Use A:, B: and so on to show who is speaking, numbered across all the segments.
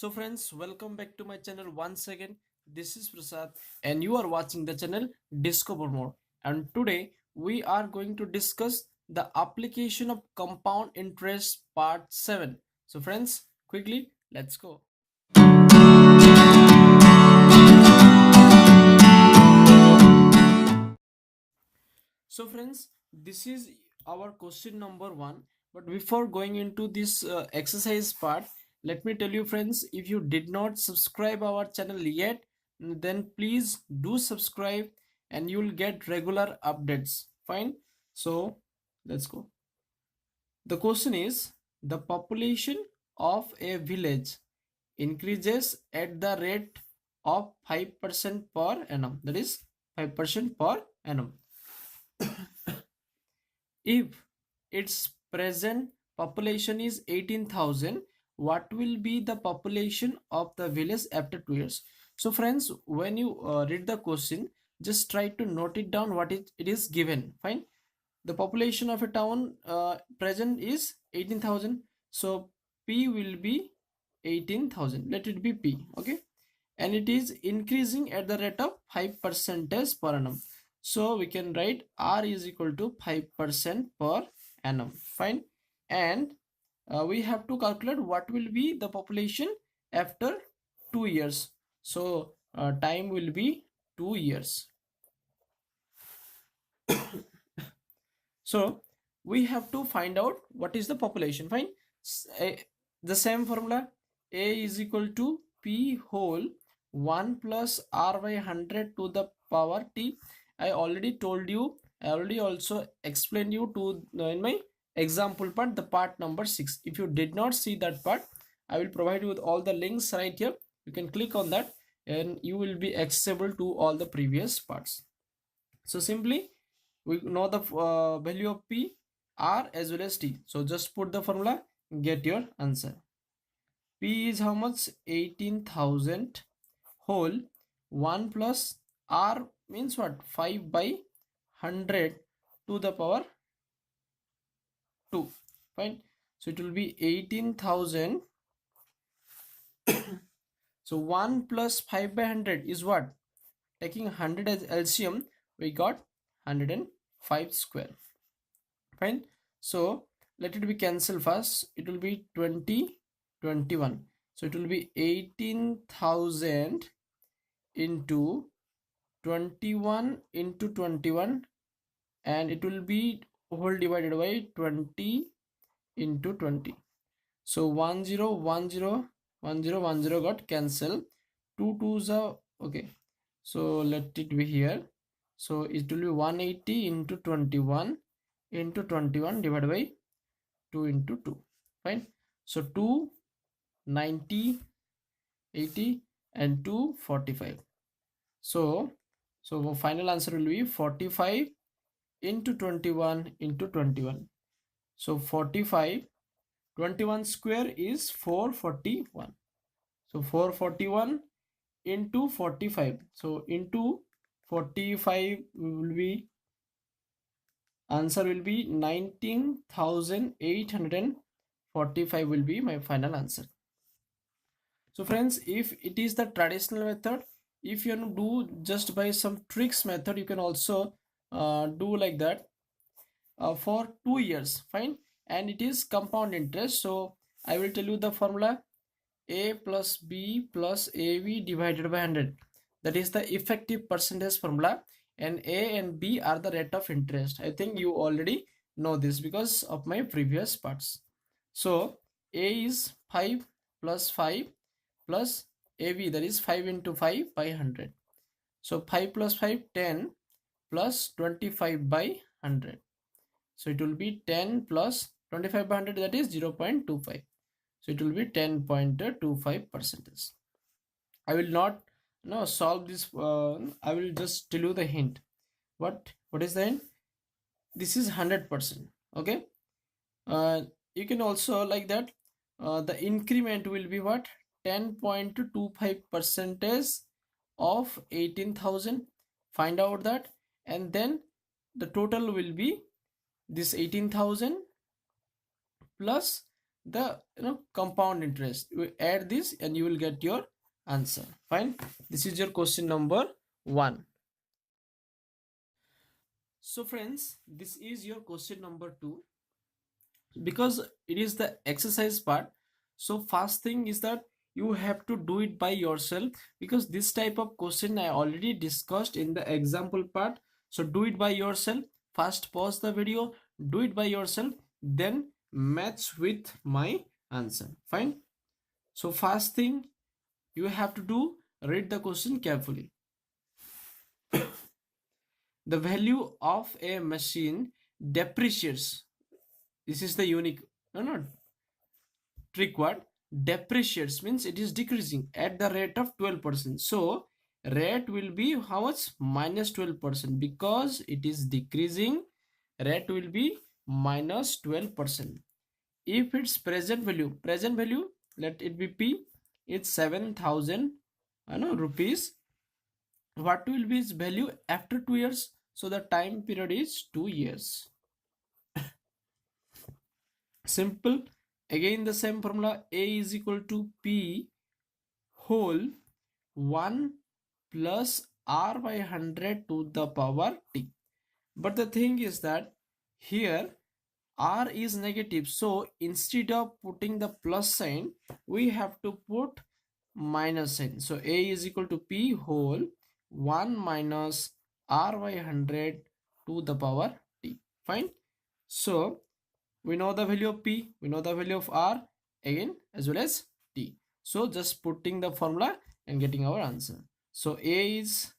A: So friends, welcome back to my channel once again. This is Prasad and you are watching the channel Discover More. And today we are going to discuss the application of compound interest part 7. So friends, quickly let's go. So friends, this is our question number 1. But before going into this exercise part, let me tell you friends, if you did not subscribe our channel yet, then please do subscribe and you will get regular updates. Fine. So let's go. The question is, the population of a village increases at the rate of 5% per annum. That is 5% per annum. If its present population is 18,000, what will be the population of the village after 2 years? So friends, when you read the question, just try to note it down what it is given. Fine. The population of a town present is 18,000. So P will be 18,000. Let it be P. Okay. And it is increasing at the rate of 5% per annum. So we can write R is equal to 5% per annum. Fine. And we have to calculate what will be the population after 2 years. So time will be 2 years. So we have to find out what is the population. Fine. The same formula, A is equal to P whole 1 plus R by 100 to the power T. I already told you, I already also explained you to in my example part, the part number 6. If you did not see that part, I will provide you with all the links right here. You can click on that and you will be accessible to all the previous parts. So simply we know the value of P, R as well as T. So just put the formula, get your answer. P is how much? 18,000 whole 1 plus R means what? 5 by 100 to the power 2. Fine. So it will be 18,000. So 1 plus 5 by 100 is what? Taking 100 as LCM, we got 105 square. Fine. So let it be cancelled first. It will be 20, 21. So it will be 18,000 into 21 into 21, and it will be whole divided by 20 into 20. So 10, 10, 10, 10 got cancelled. 2 2s are okay. So let it be here. So it will be 180 into 21 into 21 divided by 2 into 2. Fine. So 2, 90, 80 and 2, 45. So final answer will be 45 into 21 into 21. So 45, 21 square is 441. So 441 into 45. So into 45 will be, answer will be 19,845 will be my final answer. So friends, if it is the traditional method, if you do just by some tricks method, you can also do like that for 2 years. Fine. And it is compound interest. So I will tell you the formula: A plus B plus AB divided by 100. That is the effective percentage formula, and A and B are the rate of interest. I think you already know this because of my previous parts. So A is 5 plus 5 plus AB, that is 5 into 5 by 100. So 5 plus 5, 10 plus 25 by 100. So it will be 10 plus 25 by 100, that is 0.25. So it will be 10.25 percentage. I will not solve this. I will just tell you the hint. What is the hint? This is 100%. Okay. You can also like that. The increment will be what? 10.25 percentage of 18,000. Find out that, and then the total will be this 18,000 plus the compound interest. You add this and you will get your answer. Fine. This is your question number 1. So friends, this is your question number 2, because it is the exercise part. So first thing is that you have to do it by yourself, because this type of question I already discussed in the example part. So do it by yourself. First pause the video, do it by yourself, then match with my answer. Fine. So first thing you have to do, read the question carefully. The value of a machine depreciates. This is the unique, no, trick word. Depreciates means it is decreasing at the rate of 12%. So rate will be how much? Minus 12%, because it is decreasing. Rate will be minus 12%. If its present value, let it be P, it's 7,000 rupees. What will be its value after 2 years? So the time period is 2 years. Simple. Again the same formula, A is equal to P whole 1 plus R by 100 to the power T. But the thing is that here R is negative, so instead of putting the plus sign, we have to put minus sign. So A is equal to P whole 1 minus R by 100 to the power T. Fine. So we know the value of P, we know the value of R again as well as T. So just putting the formula and getting our answer. So P is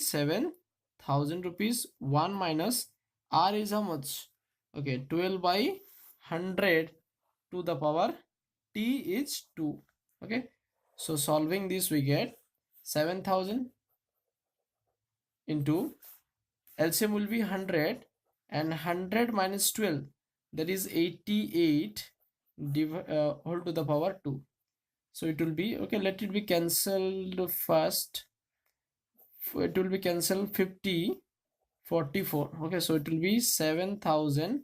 A: 7,000 rupees. 1 minus R is how much? Okay, 12 by 100 to the power T is 2. Okay, so solving this we get 7,000 into LCM will be 100, and 100 minus 12, that is 88 whole to the power 2. So it will be, okay, let it be cancelled first. It will be cancelled 50, 44. Okay, so it will be 7,000.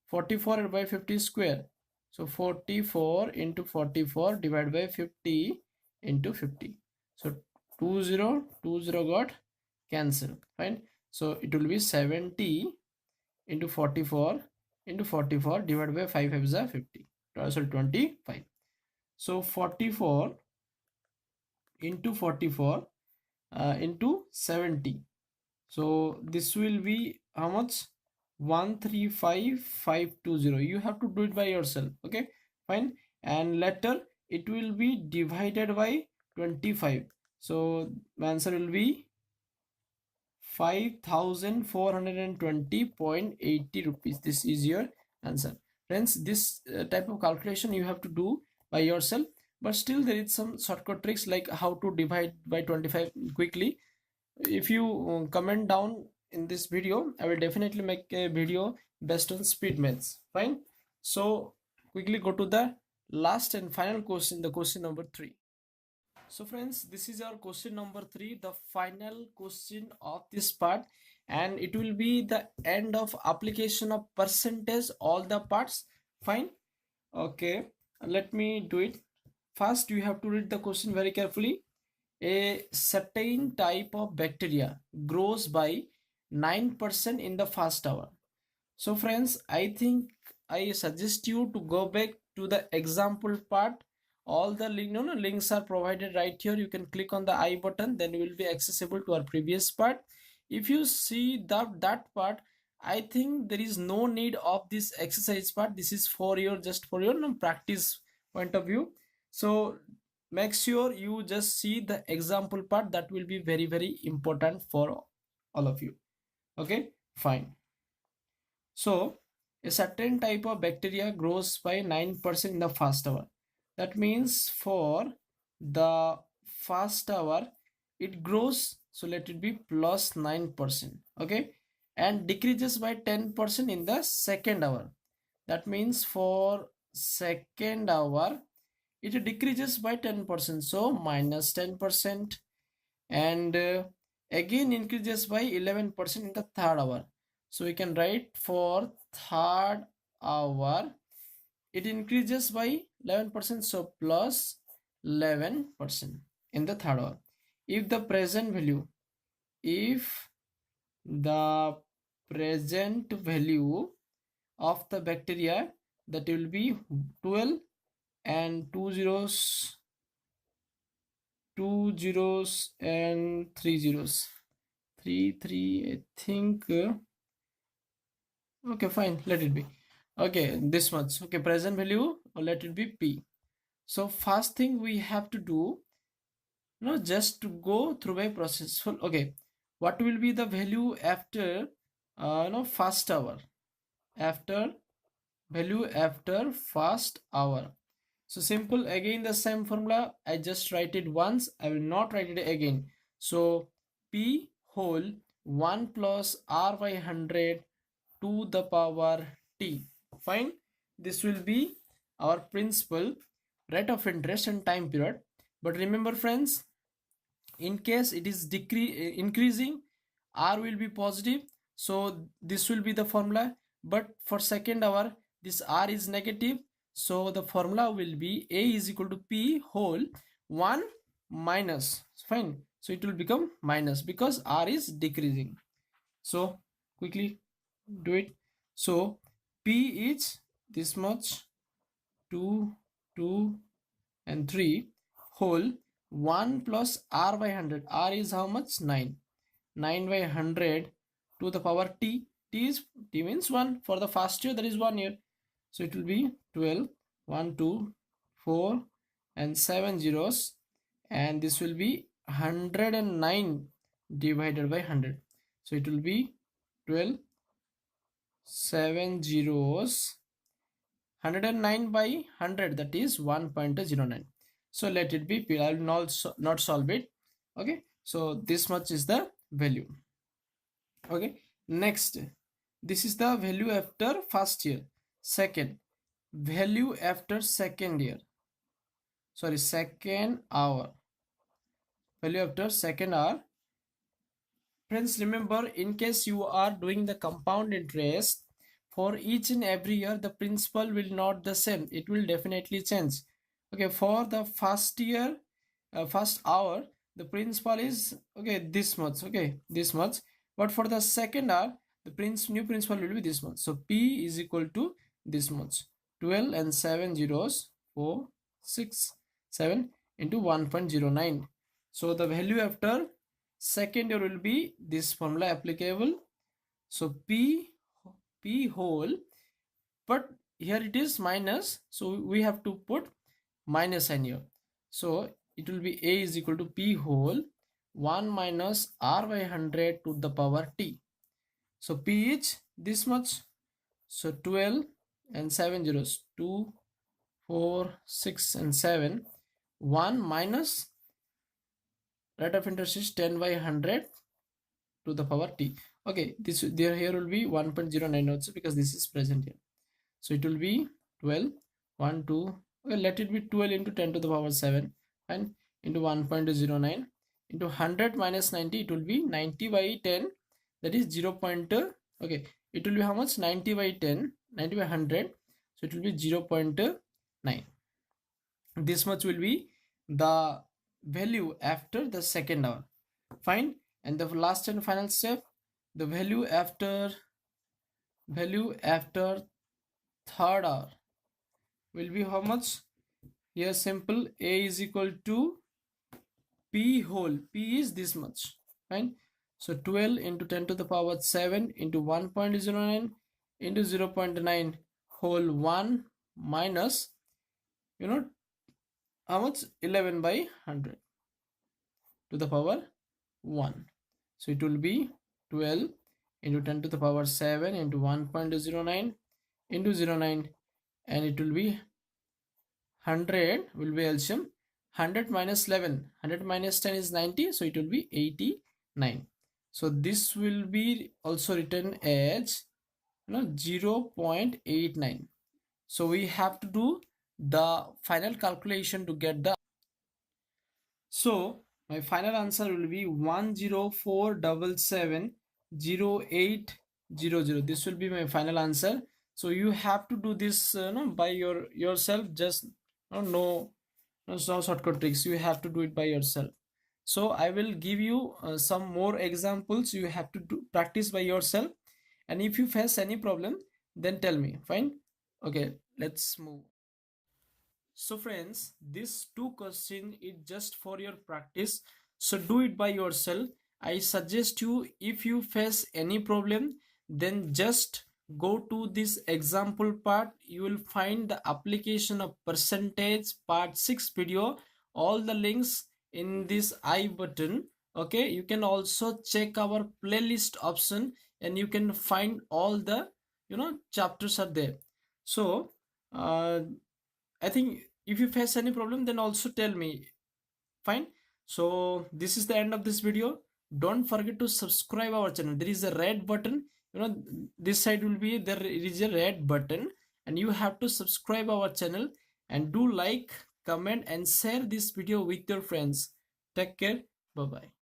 A: 44 by 50 square. So 44 into 44 divided by 50 into 50. So 20 got cancelled. Fine. So it will be 70 into 44 into 44 divided by 5 is 50. So 25. So 44 into 44 into 70. So this will be how much? 135520. You have to do it by yourself. Okay, fine. And later it will be divided by 25. So my answer will be 5,420.80 rupees. This is your answer. Friends, this type of calculation you have to do by yourself, but still there is some shortcut tricks like how to divide by 25 quickly. If you comment down in this video, I will definitely make a video based on speed maths. Fine. So quickly go to the last and final question, the question number 3. So friends, this is our question number 3, the final question of this part, and it will be the end of application of percentage all the parts. Fine. Okay, let me do it. First you have to read the question very carefully. A certain type of bacteria grows by 9% in the first hour. So friends, I think I suggest you to go back to the example part. All the links are provided right here. You can click on the I button, then you will be accessible to our previous part. If you see that part, I think there is no need of this exercise part. This is for your just for your practice point of view. So make sure you just see the example part. That will be very important for all of you. Okay, fine. So a certain type of bacteria grows by 9% in the first hour. That means for the first hour it grows, so let it be plus 9%. Okay, and decreases by 10% in the second hour. That means for second hour it decreases by 10%, so minus 10%, and again increases by 11% in the third hour. So we can write for third hour it increases by 11%, so plus 11% in the third hour. If the present value, if the present value of the bacteria, that will be 12 and two zeros and three zeros, three I think. Okay, fine, let it be. Okay, this much. Okay, present value, let it be p. So first thing we have to do, just to go through by process. Okay, what will be the value after first hour, after value after first hour? So simple, again the same formula, I just write it once, I will not write it again. So p whole 1 plus r by 100 to the power t. Fine, this will be our principal rate of interest and time period. But remember friends, in case it is increasing, r will be positive, so this will be the formula. But for second hour, this r is negative, so the formula will be a is equal to p whole 1 minus, fine, so it will become minus because r is decreasing. So quickly do it. So p is this much, 2 2 and 3 whole 1 plus r by 100. R is how much? 9. 9 by 100 to the power t. T means 1. For the first year, that is 1 year. So it will be 12, 1, 2, 4 and 7 zeros. And this will be 109 divided by 100. So it will be 12, 7 zeros, 109 by 100, that is 1.09. So let it be p. I will not solve it. Okay, so this much is the value. Okay, next, this is the value after first year. Second, value after second year, sorry, second hour, value after second hour. Friends, remember, in case you are doing the compound interest, for each and every year, the principal will not the same. It will definitely change. Okay, for the first year, first hour, the principal is, okay, this much, okay, this much. But for the second hour, the new principal will be this much. So P is equal to this much. 12 and 7 zeros, 4, 6, 7 into 1.09. So the value after second year will be this formula applicable. So p whole, but here it is minus, so we have to put minus sign here. So it will be a is equal to p whole 1 minus r by 100 to the power t. So p is this much. So 12 and 7 zeros, 2, 4, 6 and 7. 1 minus rate of interest is 10 by 100 to the power t. Okay, this there here will be 1.09 also because this is present here. So it will be 12, 1, 2, okay, let it be 12 into 10 to the power 7 and into 1.09 into 100 minus 90, it will be 90 by 10, that is 0. Okay, it will be how much? 90 by 10, 90 by 100, so it will be 0.9. This much will be the value after the second hour. Fine. And the last and final step, the value after third hour will be how much? Here simple, a is equal to p whole, p is this much, fine. So 12 into 10 to the power 7 into 1.09 into 0.9 whole 1 minus, how much? 11 by 100 to the power 1. So it will be 12 into 10 to the power 7 into 1.09 into 09, and it will be 100 will be LCM. 100 minus 11, 100 minus 10 is 90, so it will be 89. So this will be also written as 0.89. So we have to do the final calculation to get the. So my final answer will be 104770800. This will be my final answer. So you have to do this no, by yourself. Just no shortcut tricks, you have to do it by yourself. So I will give you some more examples. You have to practice by yourself, and if you face any problem, then tell me. Fine. Okay, let's move. So friends, this two question is just for your practice. So do it by yourself. I suggest you, if you face any problem, then just go to this example part. You will find the application of percentage part 6 video. All the links in this I button. Okay, you can also check our playlist option, and you can find all the chapters are there. So I think if you face any problem, then also tell me. Fine. So this is the end of this video. Don't forget to subscribe our channel. There is a red button. This side will be there is a red button, and you have to subscribe our channel, and do like, comment, and share this video with your friends. Take care. Bye bye.